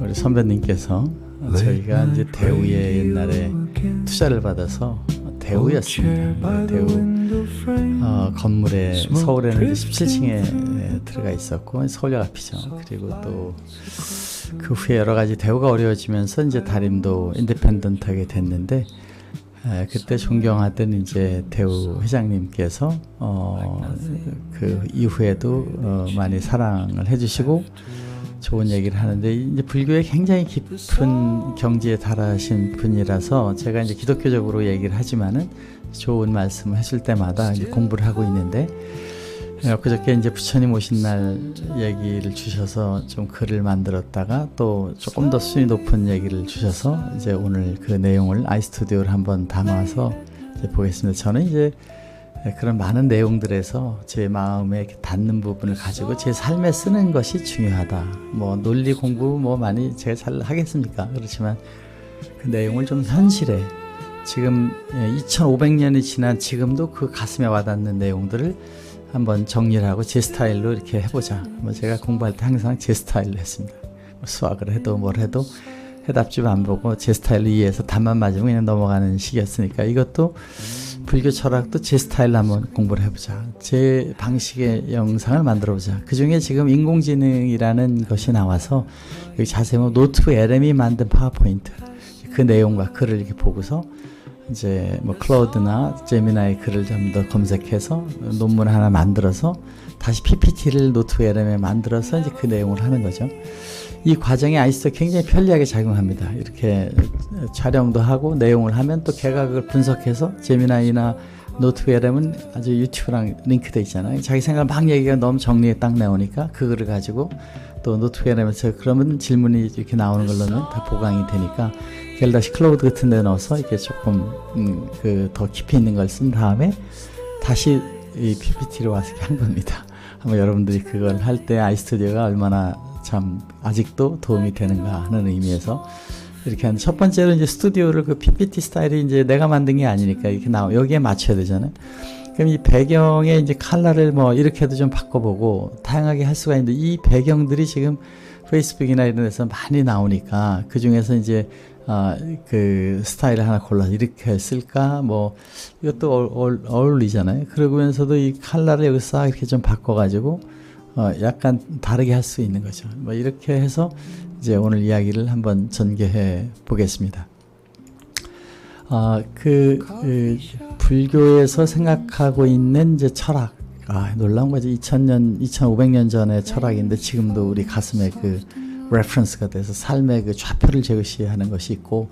우리 선배님께서 저희가 이제 대우에 옛날에 투자를 받아서 대우였습니다. 대우 건물에 서울에는 17층에 들어가 있었고 서울역 앞이죠. 그리고 또 그 후에 여러 가지 대우가 어려워지면서 이제 다림도 인디펜던트하게 됐는데 그때 존경하던 이제 대우 회장님께서 그 이후에도 많이 사랑을 해주시고 좋은 얘기를 하는데 이제 불교에 굉장히 깊은 경지에 달하신 분이라서 제가 이제 기독교적으로 얘기를 하지만은 좋은 말씀을 하실 때마다 이제 공부를 하고 있는데 그저께 이제 부처님 오신 날 얘기를 주셔서 좀 글을 만들었다가 또 조금 더 수준이 높은 얘기를 주셔서 이제 오늘 그 내용을 아이스튜디오를 한번 담아서 이제 보겠습니다. 저는 이제 그런 많은 내용들에서 제 마음에 이렇게 닿는 부분을 가지고 제 삶에 쓰는 것이 중요하다. 뭐 논리 공부 뭐 많이 제가 잘 하겠습니까? 그렇지만 그 내용을 좀 현실에 지금 2500년이 지난 지금도 그 가슴에 와닿는 내용들을 한번 정리를 하고 제 스타일로 이렇게 해보자. 뭐 제가 공부할 때 항상 제 스타일로 했습니다. 수학을 해도 뭘 해도 해답집 안 보고 제 스타일로 이해해서 답만 맞으면 그냥 넘어가는 식이었으니까 이것도 불교 철학도 제 스타일로 한번 공부를 해보자. 제 방식의 영상을 만들어보자. 그 중에 지금 인공지능이라는 것이 나와서 여기 자세히 보면 노트 LM이 만든 파워포인트 그 내용과 글을 이렇게 보고서 이제 뭐 클라우드나 제미나이 글을 좀 더 검색해서 논문 하나 만들어서 다시 PPT를 노트 LM에 만들어서 이제 그 내용을 하는 거죠. 이 과정이 아이스도 굉장히 편리하게 작용합니다. 이렇게 촬영도 하고 내용을 하면 또 걔가 그걸 분석해서 제미나이나 노트 LM은 아주 유튜브랑 링크돼 있잖아요. 자기 생각 막 얘기가 너무 정리에 딱 나오니까 그거를 가지고 또 노트 LM에서 그러면 질문이 이렇게 나오는 걸로는 다 보강이 되니까 걔를 다시 클라우드 같은 데 넣어서 이렇게 조금 그 더 깊이 있는 걸 쓴 다음에 다시 이 PPT로 와서 한 겁니다. 한번 여러분들이 그걸 할 때 아이스튜디오가 얼마나 참 아직도 도움이 되는가 하는 의미에서 이렇게 한 첫 번째로 이제 스튜디오를 그 PPT 스타일이 이제 내가 만든 게 아니니까 이렇게 여기에 맞춰야 되잖아요. 그럼 이 배경에 이제 컬러를 뭐 이렇게도 좀 바꿔보고 다양하게 할 수가 있는데 이 배경들이 지금 페이스북이나 이런 데서 많이 나오니까 그 중에서 이제 그 스타일을 하나 골라서 이렇게 쓸까 뭐 이것도 어울리잖아요. 그러면서도 이 컬러를 여기서 싹 이렇게 좀 바꿔가지고 약간 다르게 할 수 있는 거죠. 뭐 이렇게 해서 이제 오늘 이야기를 한번 전개해 보겠습니다. 불교에서 생각하고 있는 이제 철학. 놀라운 거지. 2500년 전의 철학인데 지금도 우리 가슴에 그 레퍼런스가 돼서 삶의 그 좌표를 제시하는 것이 있고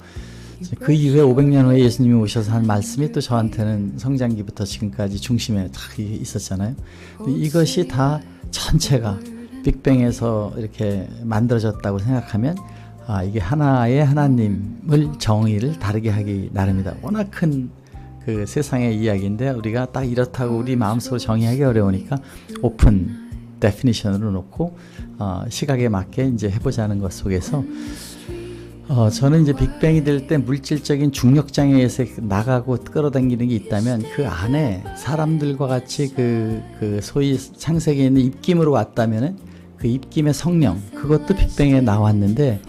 그 이후에 500년 후에 예수님이 오셔서 한 말씀이 또 저한테는 성장기부터 지금까지 중심에 딱 있었잖아요. 이것이 다 전체가 빅뱅에서 이렇게 만들어졌다고 생각하면 이게 하나의 하나님을 정의를 다르게 하기 나름이다. 워낙 큰 그 세상의 이야기인데 우리가 딱 이렇다고 우리 마음속으로 정의하기 어려우니까 오픈 데피니션으로 놓고 시각에 맞게 이제 해보자는 것 속에서 저는 이제 빅뱅이 될 때 물질적인 중력장애에서 나가고 끌어당기는 게 있다면 그 안에 사람들과 같이 그 소위 창세기에 있는 입김으로 왔다면은 그 입김의 성령 그것도 빅뱅에 나왔는데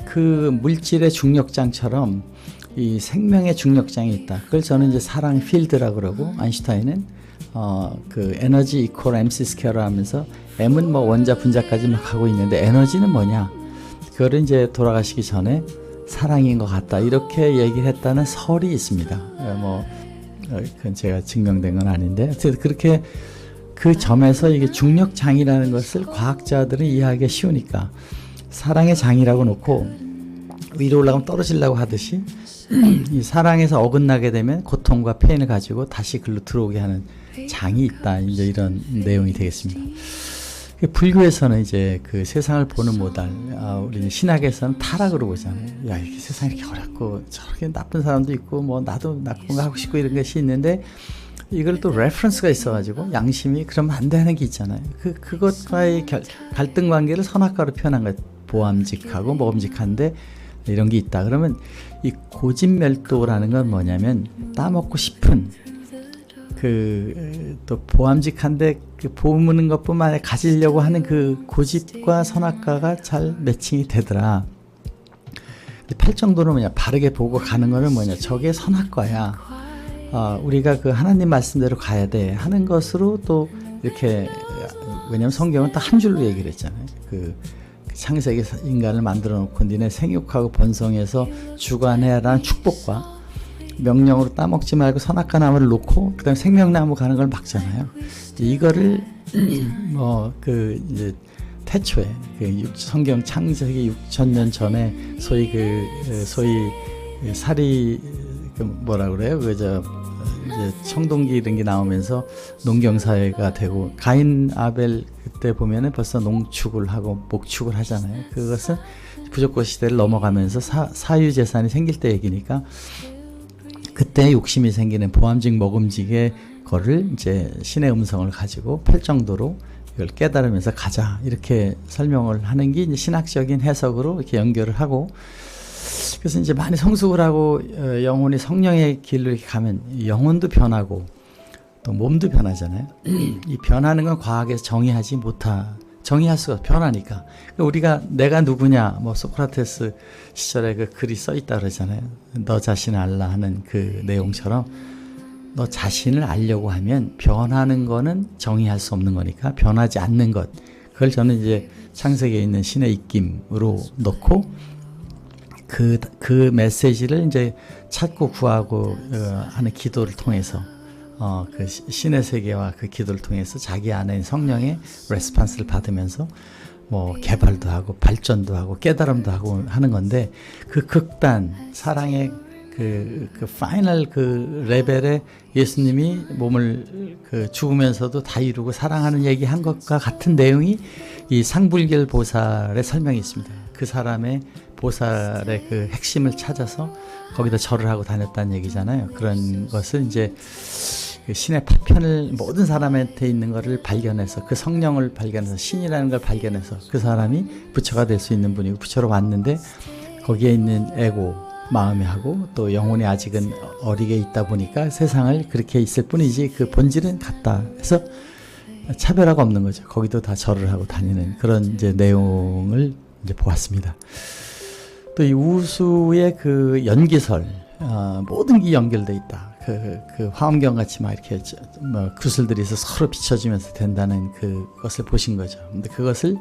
그 물질의 중력장처럼 이 생명의 중력장이 있다. 그걸 저는 이제 사랑 필드라고 그러고 아인슈타인은 그 에너지 이퀄 MC 스퀘어로 하면서 M은 뭐 원자 분자까지 막 하고 있는데 에너지는 뭐냐? 그거를 이제 돌아가시기 전에 사랑인 것 같다. 이렇게 얘기를 했다는 설이 있습니다. 그건 제가 증명된 건 아닌데 그렇게 그 점에서 이게 중력장이라는 것을 과학자들은 이해하기가 쉬우니까 사랑의 장이라고 놓고 위로 올라가면 떨어지려고 하듯이 이 사랑에서 어긋나게 되면 고통과 페인을 가지고 다시 글로 들어오게 하는 장이 있다. 이제 이런 내용이 되겠습니다. 불교에서는 이제 그 세상을 보는 모달, 우리 신학에서는 타락으로 보잖아요. 야, 이게 세상이 이렇게 어렵고 저렇게 나쁜 사람도 있고 뭐 나도 나쁜 거 하고 싶고 이런 것이 있는데 이걸 또 레퍼런스가 있어가지고 양심이 그러면 안 되는 게 있잖아요. 그것과의 갈등 관계를 선악과로 표현한 거예요. 보암직하고 먹음직한데 이런 게 있다. 그러면 이 고집멸도라는 건 뭐냐면 따먹고 싶은 또 보암직한데 그 보무는 것뿐만 아니라 가지려고 하는 그 고집과 선악과가 잘 매칭이 되더라. 팔정도는 뭐냐, 바르게 보고 가는 거는 뭐냐, 저게 선악과야. 우리가 그 하나님 말씀대로 가야 돼 하는 것으로 또 이렇게, 왜냐면 성경은 딱 한 줄로 얘기를 했잖아요. 그 창세기 인간을 만들어 놓고 니네 생육하고 번성해서 주관해라는 축복과 명령으로 따먹지 말고 선악과 나무를 놓고 그다음 생명나무 가는 걸 막잖아요. 이거를 이제 태초에 성경 창세기 6,000년 전에 소위 사리 뭐라 그래요? 이제 청동기 이런 게 나오면서 농경 사회가 되고 가인 아벨 그때 보면은 벌써 농축을 하고 목축을 하잖아요. 그것은 부족고 시대를 넘어가면서 사유 재산이 생길 때 얘기니까 그때 욕심이 생기는 보암직 먹음직의 거를 이제 신의 음성을 가지고 팔정도로 이걸 깨달으면서 가자 이렇게 설명을 하는 게 이제 신학적인 해석으로 이렇게 연결을 하고, 그래서 이제 많이 성숙을 하고 영혼이 성령의 길로 이렇게 가면 영혼도 변하고 또 몸도 변하잖아요. 이 변하는 건 과학에서 정의할 수가 변하니까. 우리가 내가 누구냐, 뭐 소크라테스 시절에 그 글이 써 있다 그러잖아요. 너 자신을 알라 하는 그 내용처럼 너 자신을 알려고 하면 변하는 거는 정의할 수 없는 거니까 변하지 않는 것, 그걸 저는 이제 창세기에 있는 신의 입김으로 넣고 그 메시지를 이제 찾고 구하고 하는 기도를 통해서 그 신의 세계와 그 기도를 통해서 자기 안에 성령의 레스판스를 받으면서 뭐 개발도 하고 발전도 하고 깨달음도 하고 하는 건데, 그 극단 사랑의 그 파이널 그 레벨에 예수님이 몸을 죽으면서도 다 이루고 사랑하는 얘기한 것과 같은 내용이 이 상불결 보살의 설명이 있습니다. 그 사람의 보살의 그 핵심을 찾아서 거기다 절을 하고 다녔다는 얘기잖아요. 그런 것을 이제 그 신의 파편을 모든 사람한테 있는 것을 발견해서 그 성령을 발견해서 신이라는 걸 발견해서 그 사람이 부처가 될 수 있는 분이고 부처로 왔는데 거기에 있는 에고 마음이 하고 또 영혼이 아직은 어리게 있다 보니까 세상을 그렇게 있을 뿐이지 그 본질은 같다 해서 차별화가 없는 거죠. 거기도 다 절을 하고 다니는 그런 이제 내용을 이제 보았습니다. 또 이 우수의 그 연기설, 모든 게 연결돼 있다. 그 화엄경 같이 막 이렇게 뭐 구슬들이 있어 서로 비춰지면서 된다는 그것을 보신 거죠. 근데 그것을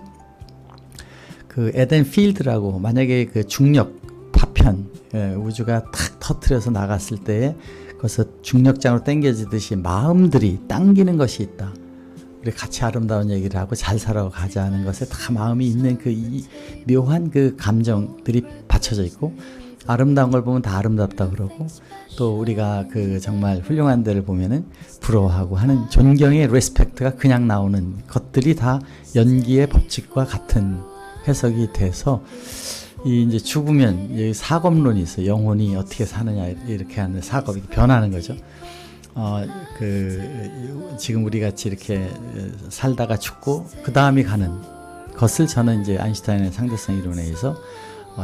그 에덴 필드라고, 만약에 그 중력 파편, 우주가 탁 터트려서 나갔을 때에 거기서 중력장으로 당겨지듯이 마음들이 당기는 것이 있다. 우리 같이 아름다운 얘기를 하고 잘 살아가자 하는 것에 다 마음이 있는 이 묘한 그 감정들이 받쳐져 있고, 아름다운 걸 보면 다 아름답다 그러고, 또 우리가 그 정말 훌륭한 데를 보면은 부러워하고 하는 존경의 레스펙트가 그냥 나오는 것들이 다 연기의 법칙과 같은 해석이 돼서, 이 이제 죽으면 여기 사겁론이 있어요. 영혼이 어떻게 사느냐 이렇게 하는 사겁이 변하는 거죠. 지금 우리 같이 이렇게 살다가 죽고 그 다음이 가는 것을 저는 이제 아인슈타인의 상대성 이론에 의해서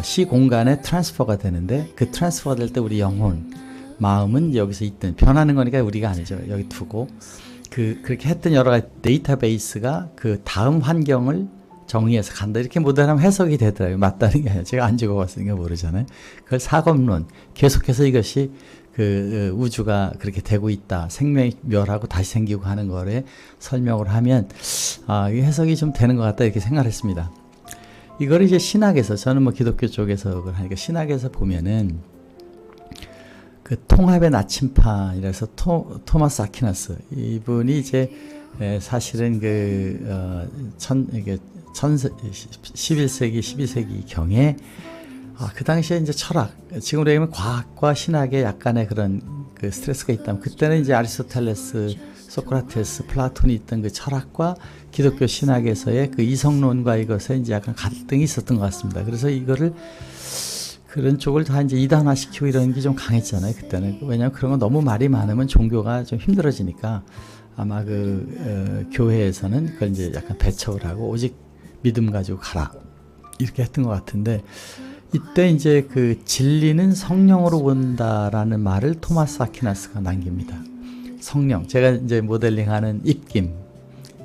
시공간에 트랜스퍼가 되는데, 그 트랜스퍼가 될 때 우리 영혼, 마음은 여기서 있든 변하는 거니까 우리가 아니죠. 여기 두고 그렇게 했던 여러 가지 데이터베이스가 그 다음 환경을 정의해서 간다. 이렇게 모델하면 해석이 되더라고요. 맞다는 게 아니라 제가 안 죽어봤으니까 모르잖아요. 그걸 사겁론, 계속해서 이것이 그 우주가 그렇게 되고 있다, 생명이 멸하고 다시 생기고 하는 거에 설명을 하면 이 해석이 좀 되는 것 같다 이렇게 생각을 했습니다. 이걸 이제 신학에서, 저는 뭐 기독교 쪽에서 하니까 신학에서 보면은 그 통합의 나침판이라서 토마스 아퀴나스, 이분이 이제 사실은 이게 11세기 12세기 경에 그 당시에 이제 철학, 지금 우리가 보면 과학과 신학에 약간의 그런 그 스트레스가 있다면, 그때는 이제 아리스토텔레스, 소크라테스, 플라톤이 있던 그 철학과 기독교 신학에서의 그 이성론과 이것에 이제 약간 갈등이 있었던 것 같습니다. 그래서 이거를 그런 쪽을 다 이제 이단화시키고 이런 게 좀 강했잖아요, 그때는. 왜냐하면 그런 거 너무 말이 많으면 종교가 좀 힘들어지니까 아마 교회에서는 그걸 이제 약간 배척을 하고 오직 믿음 가지고 가라 이렇게 했던 것 같은데, 이때 이제 그 진리는 성령으로 온다라는 말을 토마스 아퀴나스가 남깁니다. 성령, 제가 이제 모델링하는 입김,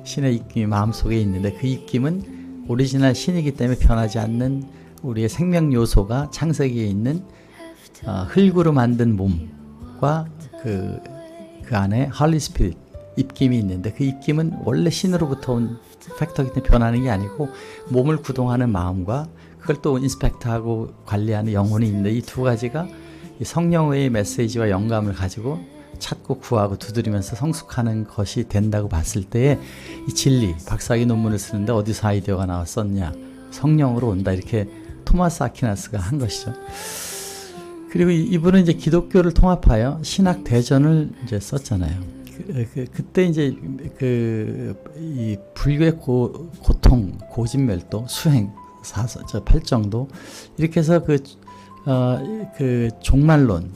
신의 입김이 마음속에 있는데 그 입김은 오리지널 신이기 때문에 변하지 않는 우리의 생명 요소가 창세기에 있는 흙으로 만든 몸과 그 안에 Holy Spirit 입김이 있는데 그 입김은 원래 신으로부터 온 팩터기 때문에 변하는 게 아니고 몸을 구동하는 마음과 그걸 또 인스펙트하고 관리하는 영혼이 있는데 이 두 가지가 이 성령의 메시지와 영감을 가지고 찾고 구하고 두드리면서 성숙하는 것이 된다고 봤을 때에 이 진리, 박사학위 논문을 쓰는데 어디서 아이디어가 나왔었냐? 성령으로 온다. 이렇게 토마스 아퀴나스가 한 것이죠. 그리고 이분은 이제 기독교를 통합하여 신학 대전을 이제 썼잖아요. 그때 이제 이 불교의 고통, 고진멸도, 수행, 팔정도 이렇게 해서 그 종말론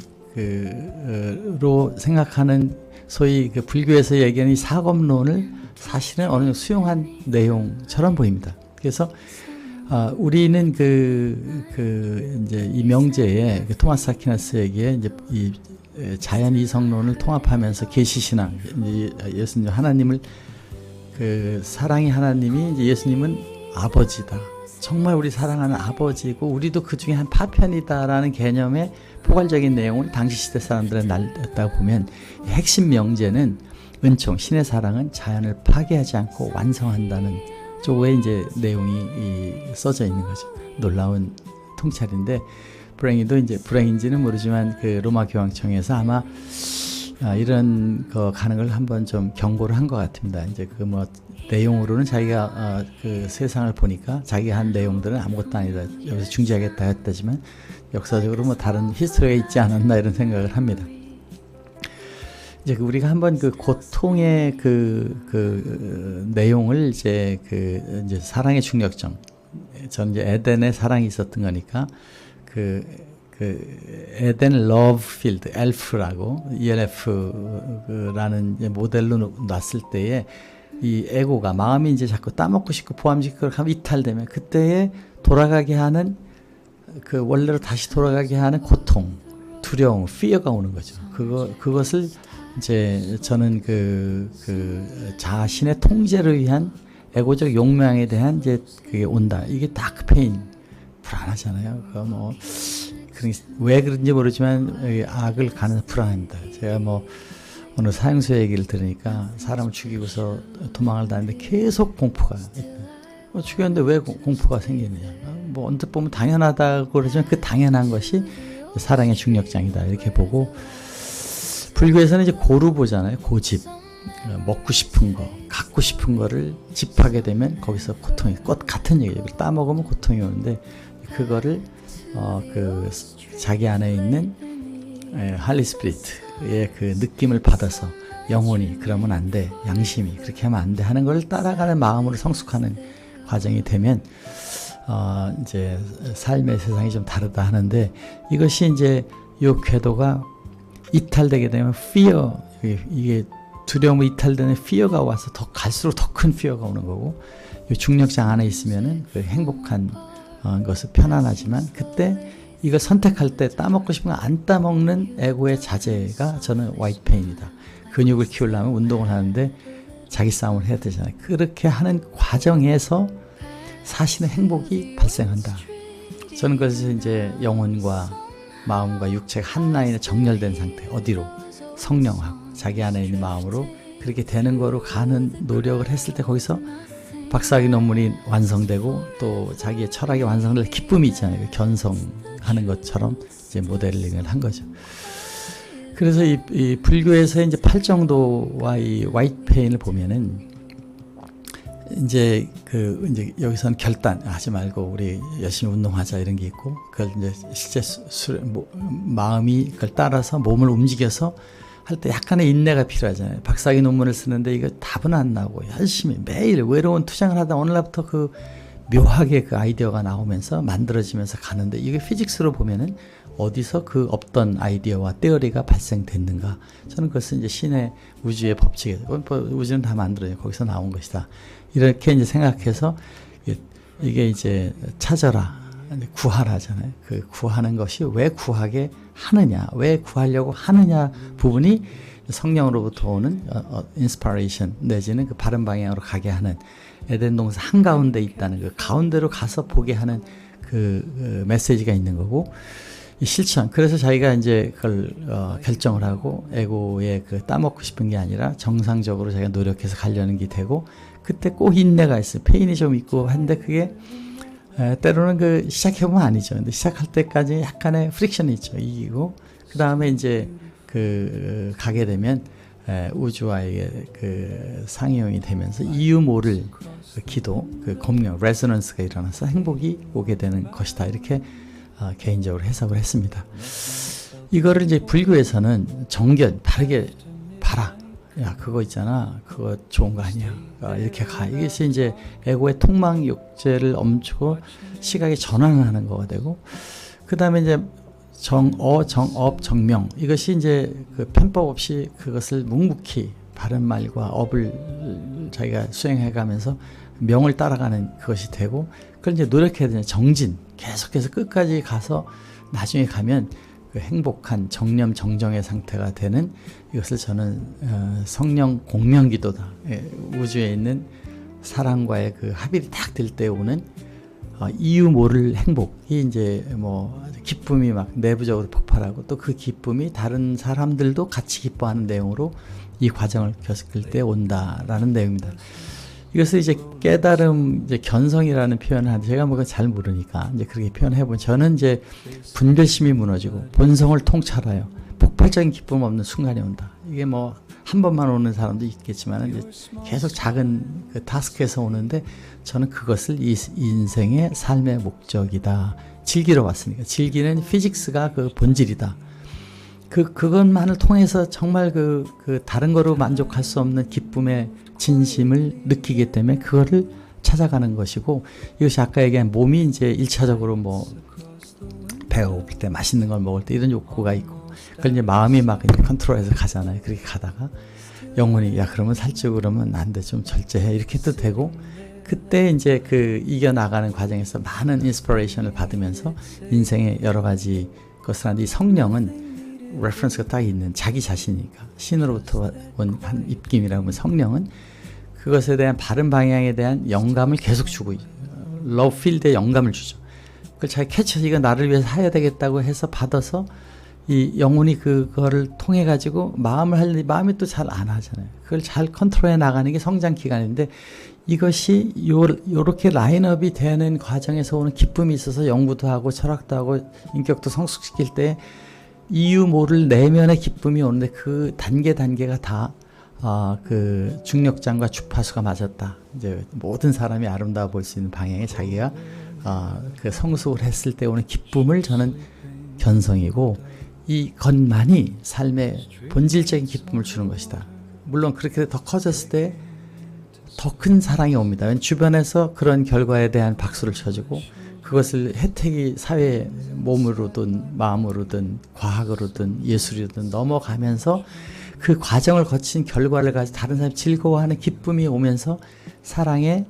로 생각하는 소위 그 불교에서 얘기하는 이 사검론을 사실은 어느 정도 수용한 내용처럼 보입니다. 그래서 우리는 이제 이 명제에 토마스 아퀴나스에게 이제 이 자연 이성론을 통합하면서 계시신앙, 예수님 하나님을 사랑의 하나님이 이제 예수님은 아버지다. 정말 우리 사랑하는 아버지고 우리도 그 중에 한 파편이다라는 개념의 포괄적인 내용을 당시 시대 사람들은 날렸다고 보면 핵심 명제는 은총, 신의 사랑은 자연을 파괴하지 않고 완성한다는 쪽에 이제 내용이 써져 있는 거죠. 놀라운 통찰인데 불행히도 이제 불행인지는 모르지만 그 로마 교황청에서 아마 이런 거 가는 걸 한번 좀 경고를 한 것 같습니다. 이제 내용으로는 자기가 그 세상을 보니까 자기가 한 내용들은 아무것도 아니다. 여기서 중지하겠다 했다지만 역사적으로 다른 히스토리가 있지 않았나 이런 생각을 합니다. 이제 우리가 한번 그 고통의 내용을 이제 이제 사랑의 중력점. 저는 이제 에덴에 사랑이 있었던 거니까 에덴 러브 필드, ELF라고 ELF라는 모델로 놨을 때에 이 에고가 마음이 이제 자꾸 따먹고 싶고 보암직고 하면 이탈되면 그때에 돌아가게 하는 그 원래로 다시 돌아가게 하는 고통, 두려움, fear가 오는 거죠. 그것을 이제 저는 자신의 통제를 위한 에고적 욕망에 대한 이제 그게 온다. 이게 다크 페인 불안하잖아요. 왜 그런지 모르지만 악을 가는 불안합니다. 제가 어느 사형수 얘기를 들으니까 사람을 죽이고서 도망을 다니는데 계속 공포가 죽였는데 왜 공포가 생기느냐. 언뜻 보면 당연하다고 그러지만 그 당연한 것이 사랑의 중력장이다 이렇게 보고 불교에서는 이제 고루 보잖아요. 고집. 먹고 싶은 거, 갖고 싶은 거를 집하게 되면 거기서 고통이 꽃 같은 얘기예요. 따먹으면 고통이 오는데 그거를 자기 안에 있는 할리 스피리트의 그 느낌을 받아서 영혼이 그러면 안 돼, 양심이 그렇게 하면 안 돼 하는 걸 따라가는 마음으로 성숙하는 과정이 되면 이제 삶의 세상이 좀 다르다 하는데 이것이 이제 이 궤도가 이탈되게 되면 fear 이게 두려움이 이탈되는 fear가 와서 더 갈수록 더 큰 fear가 오는 거고 이 중력장 안에 있으면은 그 행복한 것은 편안하지만 그때 이걸 선택할 때 따먹고 싶은 거 안 따먹는 에고의 자제가 저는 화이트 페인이다. 근육을 키우려면 운동을 하는데 자기 싸움을 해야 되잖아요. 그렇게 하는 과정에서 사실은 행복이 발생한다. 저는 그래서 이제 영혼과 마음과 육체가 한 라인에 정렬된 상태, 어디로? 성령하고 자기 안에 있는 마음으로 그렇게 되는 거로 가는 노력을 했을 때 거기서 박사학위 논문이 완성되고 또 자기의 철학이 완성될 기쁨이 있잖아요. 견성하는 것처럼 이제 모델링을 한 거죠. 그래서 이 불교에서 이제 팔정도와 이 화이트 페인을 보면은 이제 이제 여기서는 결단 하지 말고 우리 열심히 운동하자 이런 게 있고 그걸 이제 실제 마음이 그걸 따라서 몸을 움직여서 할 때 약간의 인내가 필요하잖아요. 박사학위 논문을 쓰는데 이거 답은 안 나오고 열심히 매일 외로운 투쟁을 하다 어느 날부터 묘하게 그 아이디어가 나오면서 만들어지면서 가는데 이게 피직스로 보면은 어디서 그 없던 아이디어와 테어리가 발생됐는가. 저는 그것은 이제 신의 우주의 법칙에 우주는 다 만들어요. 거기서 나온 것이다. 이렇게 이제 생각해서 이게 이제 찾아라. 구하라잖아요. 그 구하는 것이 왜 구하게 하느냐, 왜 구하려고 하느냐 부분이 성령으로부터 오는 인스파레이션 내지는 그 바른 방향으로 가게 하는 에덴 동산 한가운데 있다는 그 가운데로 가서 보게 하는 메시지가 있는 거고, 이 실천. 그래서 자기가 이제 그걸 결정을 하고 에고에 따먹고 싶은 게 아니라 정상적으로 자기가 노력해서 가려는 게 되고, 그때 꼭 인내가 있어요. 페인이 좀 있고 한데 그게 때로는 시작해보면 아니죠. 근데 시작할 때까지 약간의 프릭션이 있죠. 이기고 그 다음에 이제 가게 되면 우주와의 상용이 되면서 이유 모를 기도, 공명, 레소넌스가 일어나서 행복이 오게 되는 것이다. 이렇게 개인적으로 해석을 했습니다. 이거를 이제 불교에서는 정견, 다르게 봐라. 야, 그거 있잖아. 그거 좋은 거 아니야. 이렇게 가. 이것이 이제 에고의 통망 욕제를 멈추고 시각에 전환하는 거가 되고, 그 다음에 이제 정어, 정업, 정명. 이것이 이제 편법 없이 그것을 묵묵히 바른 말과 업을 자기가 수행해 가면서 명을 따라가는 그것이 되고, 그걸 이제 노력해야 되는 정진. 계속해서 끝까지 가서 나중에 가면 행복한 정념 정정의 상태가 되는, 이것을 저는 성령 공명기도다. 우주에 있는 사랑과의 합일이 딱 될 때 오는 이유 모를 행복이 이제 기쁨이 막 내부적으로 폭발하고, 또 그 기쁨이 다른 사람들도 같이 기뻐하는 내용으로 이 과정을 겪을 때 온다라는 내용입니다. 이것을 이제 깨달음, 이제 견성이라는 표현을 하는데, 제가 뭐가 잘 모르니까 이제 그렇게 표현해보면, 저는 이제 분별심이 무너지고 본성을 통찰하여 폭발적인 기쁨 없는 순간이 온다. 이게 한 번만 오는 사람도 있겠지만 이제 계속 작은 타스크에서 오는데, 저는 그것을 이 인생의 삶의 목적이다. 즐기러 왔으니까. 즐기는 피직스가 본질이다. 그것만을 통해서 정말 다른 거로 만족할 수 없는 기쁨의 진심을 느끼기 때문에 그거를 찾아가는 것이고, 이것이 아까 얘기한 몸이 이제 1차적으로 배가 고플 때 맛있는 걸 먹을 때 이런 욕구가 있고, 그걸 이제 마음이 막 이제 컨트롤해서 가잖아요. 그렇게 가다가 영혼이 그러면 살찌고 그러면 안 돼. 좀 절제해. 이렇게 또 되고, 그때 이제 이겨나가는 과정에서 많은 인스피레이션을 받으면서 인생의 여러 가지 것을 하는데, 이 성령은 레퍼런스가 딱 있는 자기 자신이니까, 신으로부터 온 한 입김이라고 하면 성령은 그것에 대한 바른 방향에 대한 영감을 계속 주고, 러브 필드에 영감을 주죠. 그걸 잘 캐치해서 이거 나를 위해서 해야 되겠다고 해서 받아서 이 영혼이 그거를 통해 가지고 마음을 하려니 마음이 또 잘 안 하잖아요. 그걸 잘 컨트롤해 나가는 게 성장 기간인데, 이것이 요렇게 라인업이 되는 과정에서 오는 기쁨이 있어서 연구도 하고 철학도 하고 인격도 성숙시킬 때 이유 모를 내면의 기쁨이 오는데, 그 단계가 다 중력장과 주파수가 맞았다. 이제 모든 사람이 아름다워 볼 수 있는 방향에 자기가 성숙을 했을 때 오는 기쁨을 저는 견성이고, 이것만이 삶의 본질적인 기쁨을 주는 것이다. 물론 그렇게 더 커졌을 때 더 큰 사랑이 옵니다. 주변에서 그런 결과에 대한 박수를 쳐주고, 그것을 혜택이 사회에 몸으로든 마음으로든 과학으로든 예술이든 넘어가면서 그 과정을 거친 결과를 가지고 다른 사람이 즐거워하는 기쁨이 오면서 사랑의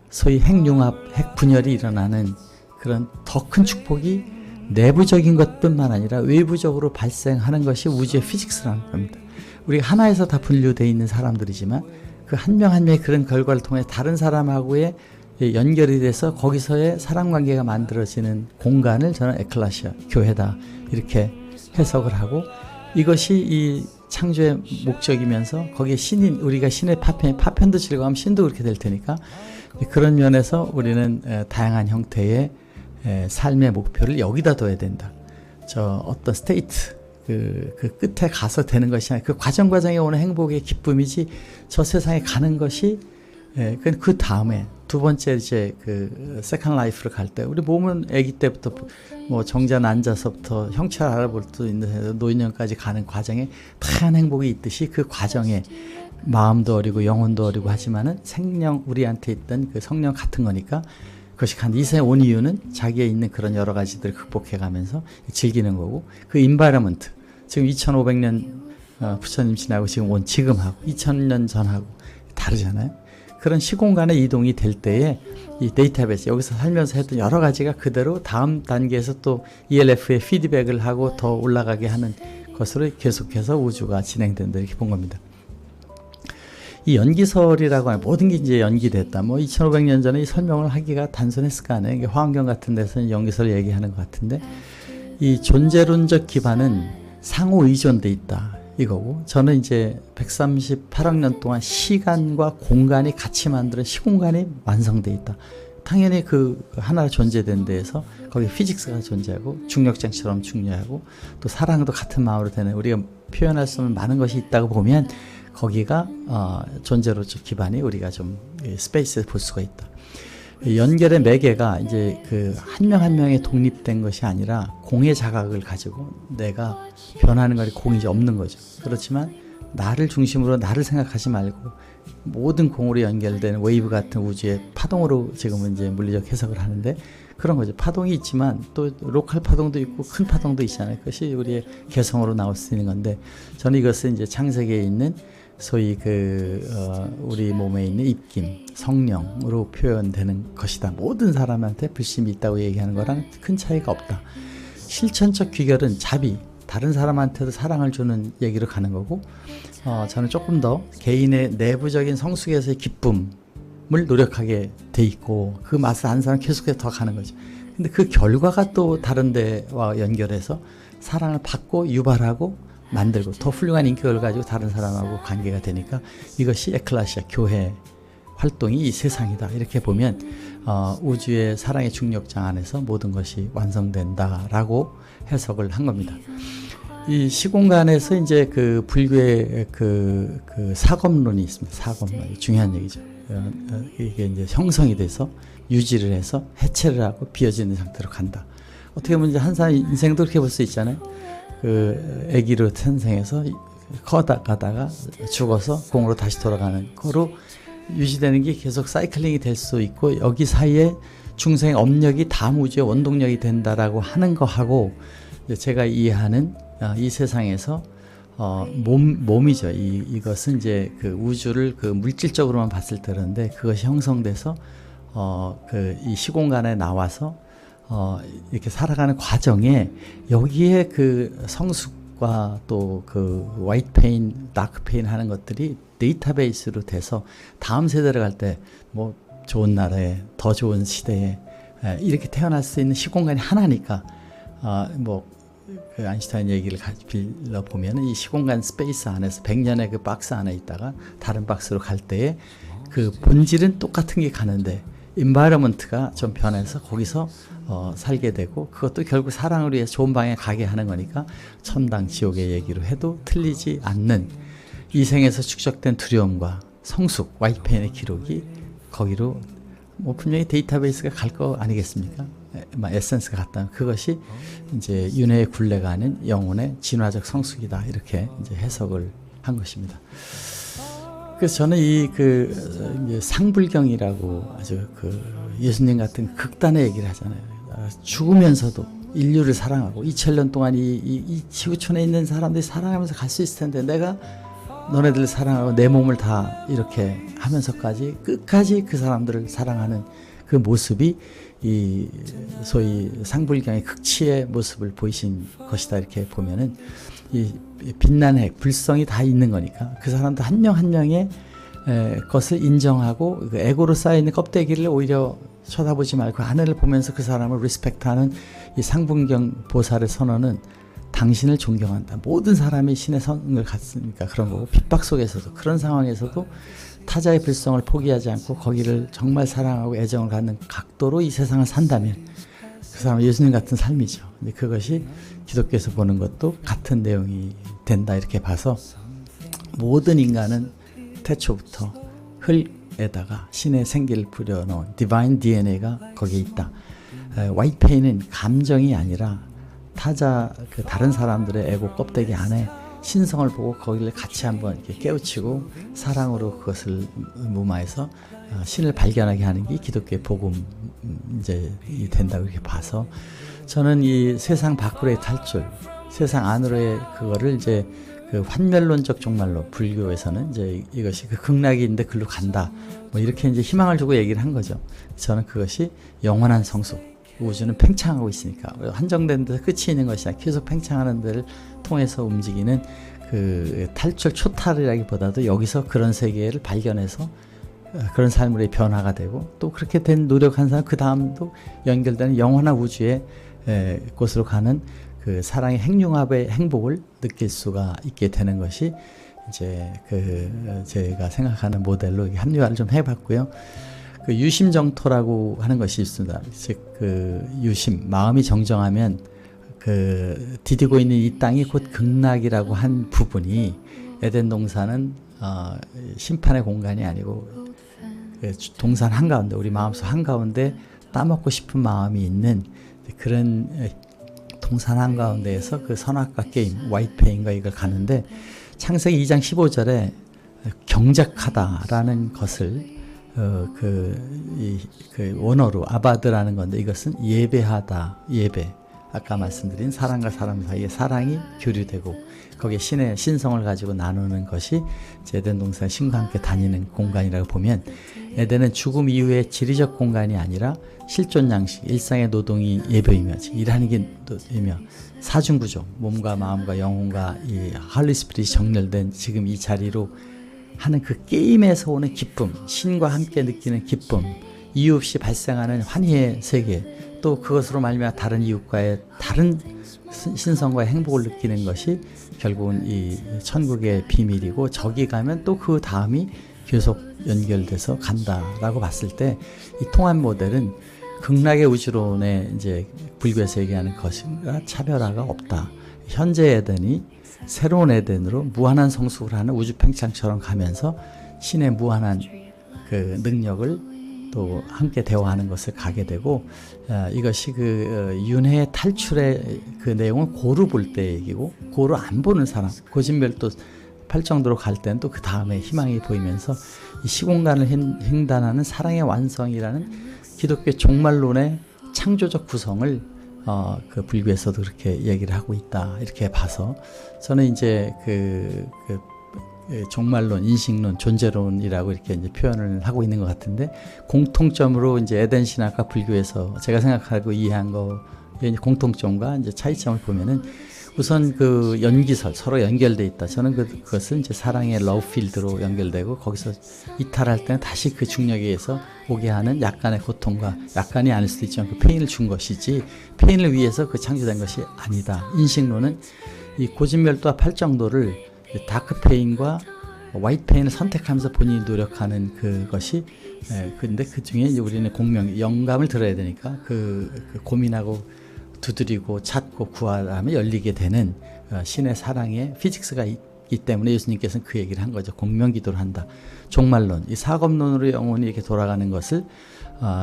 소위 핵융합, 핵분열이 일어나는 그런 더 큰 축복이 내부적인 것뿐만 아니라 외부적으로 발생하는 것이 우주의 피직스라는 겁니다. 우리가 하나에서 다 분류되어 있는 사람들이지만 그 한 명 한 명의 그런 결과를 통해 다른 사람하고의 연결이 돼서 거기서의 사랑관계가 만들어지는 공간을 저는 에클레시아, 교회다, 이렇게 해석을 하고, 이것이 이 창조의 목적이면서 거기에 신인, 우리가 신의 파편도 즐거워하면 신도 그렇게 될 테니까, 그런 면에서 우리는 다양한 형태의 삶의 목표를 여기다 둬야 된다. 어떤 스테이트, 그 끝에 가서 되는 것이 아니라 그 과정에 오는 행복의 기쁨이지, 저 세상에 가는 것이, 그 다음에 두 번째 이제 세컨 라이프를 갈 때, 우리 몸은 아기 때부터 정자는 앉아서부터 형체를 알아볼 수 있는 노인년까지 가는 과정에 다양한 행복이 있듯이, 그 과정에 마음도 어리고 영혼도 어리고 하지만은 생명, 우리한테 있던 그 성령 같은 거니까, 그것이 이 세상에 온 이유는 자기에 있는 그런 여러 가지들을 극복해 가면서 즐기는 거고, 그 인바이러먼트, 지금 2500년 부처님 지나고 지금하고 2000년 전하고 다르잖아요. 그런 시공간의 이동이 될 때에 이 데이터베이스, 여기서 살면서 했던 여러 가지가 그대로 다음 단계에서 또 ELF의 피드백을 하고 더 올라가게 하는 것으로 계속해서 우주가 진행된다, 이렇게 본 겁니다. 이 연기설이라고 하는 모든 게 이제 연기됐다. 뭐 2500년 전에 이 설명을 하기가 단순했을 거 아니에요. 화엄경 같은 데서는 연기설 얘기하는 것 같은데 이 존재론적 기반은 상호 의존돼 있다. 이거고 저는 이제 138억 년 동안 시간과 공간이 같이 만드는 시공간이 완성돼 있다. 당연히 그 하나 존재된 데에서 거기 피직스가 존재하고 중력장처럼 중요하고 또 사랑도 같은 마음으로 되는 우리가 표현할 수 없는 많은 것이 있다고 보면 거기가 존재로적 기반이 우리가 좀 스페이스에서 볼 수가 있다. 연결의 매개가 이제 그 한 명 한 명의 독립된 것이 아니라 공의 자각을 가지고 내가 변하는 것이 공이 없는 거죠. 그렇지만 나를 중심으로 나를 생각하지 말고 모든 공으로 연결된 웨이브 같은 우주의 파동으로 지금은 이제 물리적 해석을 하는데 그런 거죠. 파동이 있지만 또 로컬 파동도 있고 큰 파동도 있잖아요. 그것이 우리의 개성으로 나올 수 있는 건데 저는 이것을 이제 창세기에 있는 소위 우리 몸에 있는 입김, 성령으로 표현되는 것이다. 모든 사람한테 불심이 있다고 얘기하는 거랑 큰 차이가 없다. 실천적 귀결은 자비, 다른 사람한테도 사랑을 주는 얘기로 가는 거고 저는 조금 더 개인의 내부적인 성숙에서의 기쁨을 노력하게 돼 있고 그 맛을 아는 사람 계속해서 더 가는 거죠. 근데 그 결과가 또 다른 데와 연결해서 사랑을 받고 유발하고 만들고 더 훌륭한 인격을 가지고 다른 사람하고 관계가 되니까 이것이 에클레시아 교회 활동이 이 세상이다. 이렇게 보면 우주의 사랑의 중력장 안에서 모든 것이 완성된다라고 해석을 한 겁니다. 이 시공간에서 이제 그 불교의 그 사검론이 있습니다. 사검론 중요한 얘기죠. 이게 이제 형성이 돼서 유지를 해서 해체를 하고 비어지는 상태로 간다. 어떻게 보면 이제 한 사람 인생도 그렇게 볼 수 있잖아요. 그 아기로 탄생해서 커가다가 죽어서 공으로 다시 돌아가는 거로 유지되는 게 계속 사이클링이 될 수 있고 여기 사이에 중생의 업력이 다음 우주의 원동력이 된다라고 하는 거하고 제가 이해하는 이 세상에서 몸이죠. 이것은 이제 그 우주를 그 물질적으로만 봤을 때 그런데 그것이 형성돼서 이 시공간에 나와서 이렇게 살아가는 과정에 여기에 그 성숙과 또 그 화이트 페인, 다크 페인 하는 것들이 데이터베이스로 돼서 다음 세대를 갈 때 뭐 좋은 나라에 더 좋은 시대에 이렇게 태어날 수 있는 시공간이 하나니까 그 아인슈타인 얘기를 빌려 보면은 이 시공간 스페이스 안에서 100년의 그 박스 안에 있다가 다른 박스로 갈 때에 그 본질은 똑같은 게 가는데 인바이러먼트가 좀 변해서 거기서 살게 되고 그것도 결국 사랑을 위해서 좋은 방향에 가게 하는 거니까 천당 지옥의 얘기로 해도 틀리지 않는 이 생에서 축적된 두려움과 성숙, 와이페인의 기록이 거기로 뭐 분명히 데이터베이스가 갈 거 아니겠습니까? 에센스가 같다면 그것이 이제 윤회의 굴레가 아닌 영혼의 진화적 성숙이다 이렇게 이제 해석을 한 것입니다. 그래서 저는 이제 상불경이라고 아주 예수님 같은 극단의 얘기를 하잖아요. 죽으면서도 인류를 사랑하고 2000년 동안 이 지구촌에 있는 사람들이 사랑하면서 갈 수 있을 텐데 내가 너네들 사랑하고 내 몸을 다 이렇게 하면서까지 끝까지 그 사람들을 사랑하는 그 모습이 이 소위 상불경의 극치의 모습을 보이신 것이다 이렇게 보면은 이 빛난 핵, 불성이 다 있는 거니까 그 사람들 한 명 한 명의 것을 인정하고 그 에고로 쌓여있는 껍데기를 오히려 쳐다보지 말고 하늘을 보면서 그 사람을 리스펙트하는 이 상불경 보살의 선언은 당신을 존경한다. 모든 사람이 신의 성을 갖으니까 그런 거고 핍박 속에서도 그런 상황에서도 타자의 불성을 포기하지 않고 거기를 정말 사랑하고 애정을 갖는 각도로 이 세상을 산다면 그 사람은 예수님 같은 삶이죠. 근데 그것이 기독교에서 보는 것도 같은 내용이 된다 이렇게 봐서 모든 인간은 태초부터 흙에다가 신의 생기를 뿌려놓은 디바인 DNA가 거기에 있다. 화이트페인은 감정이 아니라 타자 다른 사람들의 에고 껍데기 안에 신성을 보고 거기를 같이 한번 이렇게 깨우치고 사랑으로 그것을 무마해서 신을 발견하게 하는 게 기독교의 복음 이제 된다고 이렇게 봐서 저는 이 세상 밖으로의 탈출, 세상 안으로의 그거를 이제 그 환멸론적 종말로 불교에서는 이제 이것이 그 극락인데 글로 간다. 뭐 이렇게 이제 희망을 주고 얘기를 한 거죠. 저는 그것이 영원한 성숙. 우주는 팽창하고 있으니까 한정된 데서 끝이 있는 것이 아니라 계속 팽창하는 데를 통해서 움직이는 그 탈출 초탈이라기보다도 여기서 그런 세계를 발견해서 그런 삶으로의 변화가 되고 또 그렇게 된 노력한 사람 그 다음도 연결되는 영원한 우주의 곳으로 가는 그 사랑의 행융합의 행복을 느낄 수가 있게 되는 것이 이제 그 제가 생각하는 모델로 합리화를 좀 해봤고요. 그 유심정토라고 하는 것이 있습니다. 즉 그 유심 마음이 정정하면 그 디디고 있는 이 땅이 곧 극락이라고 한 부분이 에덴 동산은 심판의 공간이 아니고 그 동산 한가운데 우리 마음속 한가운데 따먹고 싶은 마음이 있는 그런 동산 한가운데에서 그 선악과 게임 화이트페인과 이걸 가는데 창세기 2장 15절에 경작하다라는 것을 그 원어로 아바드라는 건데 이것은 예배하다 예배 아까 말씀드린 사람과 사람 사이에 사랑이 교류되고 거기에 신의 신성을 가지고 나누는 것이 에덴 동산 신과 함께 다니는 공간이라고 보면 에덴은 죽음 이후의 지리적 공간이 아니라 실존 양식 일상의 노동이 예배이며 일하는 게이며 사중구조 몸과 마음과 영혼과 이 할리 스피릿이 정렬된 지금 이 자리로 하는 그 게임에서 오는 기쁨 신과 함께 느끼는 기쁨 이유 없이 발생하는 환희의 세계 또 그것으로 말미암아 다른 이웃과의 다른 신성과의 행복을 느끼는 것이 결국은 이 천국의 비밀이고 저기 가면 또 그 다음이 계속 연결돼서 간다라고 봤을 때 이 통합 모델은 극락의 우주론에 이제 불교에서 얘기하는 것과 차별화가 없다. 현재 에덴이 새로운 에덴으로 무한한 성숙을 하는 우주 팽창처럼 가면서 신의 무한한 그 능력을 또 함께 대화하는 것을 가게 되고 이것이 그 윤회의 탈출의 그 내용은 고루 볼 때 얘기고 고루 안 보는 사람 고진별도 팔정도로 갈 때는 또 그 다음에 희망이 보이면서 이 시공간을 횡단하는 사랑의 완성이라는 기독교 종말론의 창조적 구성을 그 불교에서도 그렇게 얘기를 하고 있다 이렇게 봐서 저는 이제 그 종말론, 인식론, 존재론이라고 이렇게 이제 표현을 하고 있는 것 같은데 공통점으로 이제 에덴 신학과 불교에서 제가 생각하고 이해한 거의 공통점과 이제 차이점을 보면은 우선 그 연기설 서로 연결돼 있다. 저는 그것은 이제 사랑의 러브필드로 연결되고 거기서 이탈할 때는 다시 그 중력에 의해서 오게 하는 약간의 고통과 약간이 아닐 수도 있지만 그 페인을 준 것이지 페인을 위해서 그 창조된 것이 아니다. 인식론은 이 고진멸도와 팔정도를 다크 페인과 화이트 페인을 선택하면서 본인이 노력하는 그것이 근데 그 중에 이제 우리는 공명 영감을 들어야 되니까 그 고민하고 두드리고 찾고 구하라면 열리게 되는 신의 사랑의 피직스가 있기 때문에 예수님께서는 그 얘기를 한 거죠. 공명기도를 한다. 종말론, 이 사검론으로 영혼이 이렇게 돌아가는 것을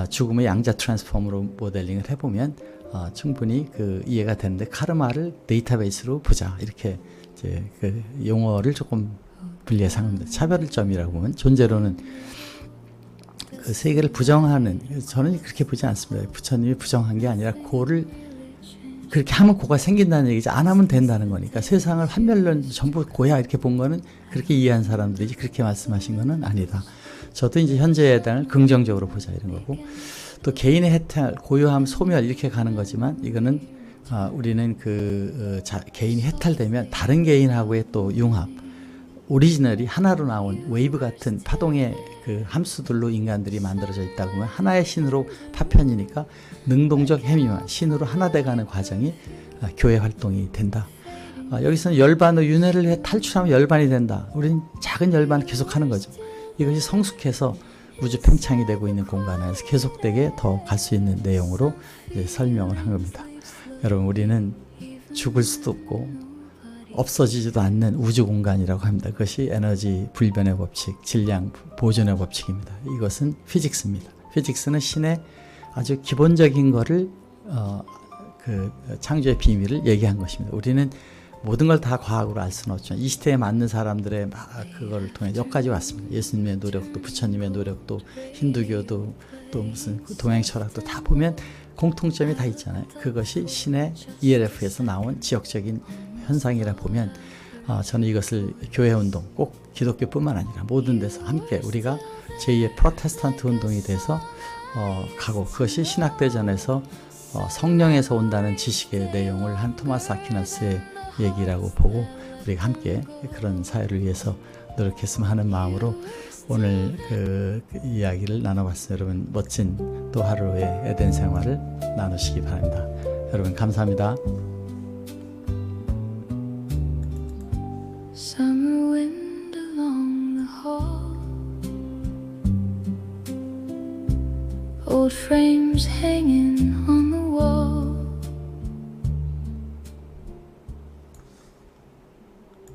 죽음의 양자 트랜스폼으로 모델링을 해보면 충분히 그 이해가 되는데 카르마를 데이터베이스로 보자 이렇게 이제 그 용어를 조금 분리해서 합니다. 차별점이라고 보면 존재론은 그 세계를 부정하는 저는 그렇게 보지 않습니다. 부처님이 부정한 게 아니라 고를 그렇게 하면 고가 생긴다는 얘기지 안 하면 된다는 거니까 세상을 한멸론 전부 고야 이렇게 본 거는 그렇게 이해한 사람들이지 그렇게 말씀하신 거는 아니다. 저도 이제 현재의 해당을 긍정적으로 보자 이런 거고 또 개인의 해탈, 고요함, 소멸 이렇게 가는 거지만 이거는 우리는 개인이 해탈되면 다른 개인하고의 또 융합 오리지널이 하나로 나온 웨이브 같은 파동의 그 함수들로 인간들이 만들어져 있다고 하면 하나의 신으로 파편이니까 능동적 해미만 신으로 하나 돼가는 과정이 교회 활동이 된다. 여기서는 열반으로 윤회를 탈출하면 열반이 된다. 우리는 작은 열반을 계속하는 거죠. 이것이 성숙해서 우주 팽창이 되고 있는 공간에서 계속되게 더 갈 수 있는 내용으로 이제 설명을 한 겁니다. 여러분 우리는 죽을 수도 없고 없어지지도 않는 우주 공간이라고 합니다. 그것이 에너지 불변의 법칙, 질량 보존의 법칙입니다. 이것은 피직스입니다. 피직스는 신의 아주 기본적인 거를 그 창조의 비밀을 얘기한 것입니다. 우리는 모든 걸 다 과학으로 알 수는 없지만 이 시대에 맞는 사람들의 그걸 통해 여기까지 왔습니다. 예수님의 노력도 부처님의 노력도 힌두교도 또 무슨 동양 철학도 다 보면 공통점이 다 있잖아요. 그것이 신의 ELF에서 나온 지역적인 현상이라 보면 저는 이것을 교회운동 꼭 기독교뿐만 아니라 모든 데서 함께 우리가 제2의 프로테스탄트 운동이 돼서 가고 그것이 신학대전에서 성령에서 온다는 지식의 내용을 한 토마스 아퀴나스의 얘기라고 보고 우리가 함께 그런 사회를 위해서 노력했으면 하는 마음으로 오늘 그 이야기를 나눠봤습니다. 여러분 멋진 또 하루의 에덴 생활을 나누시기 바랍니다. 여러분 감사합니다. Summer wind along the hall, old frames hanging on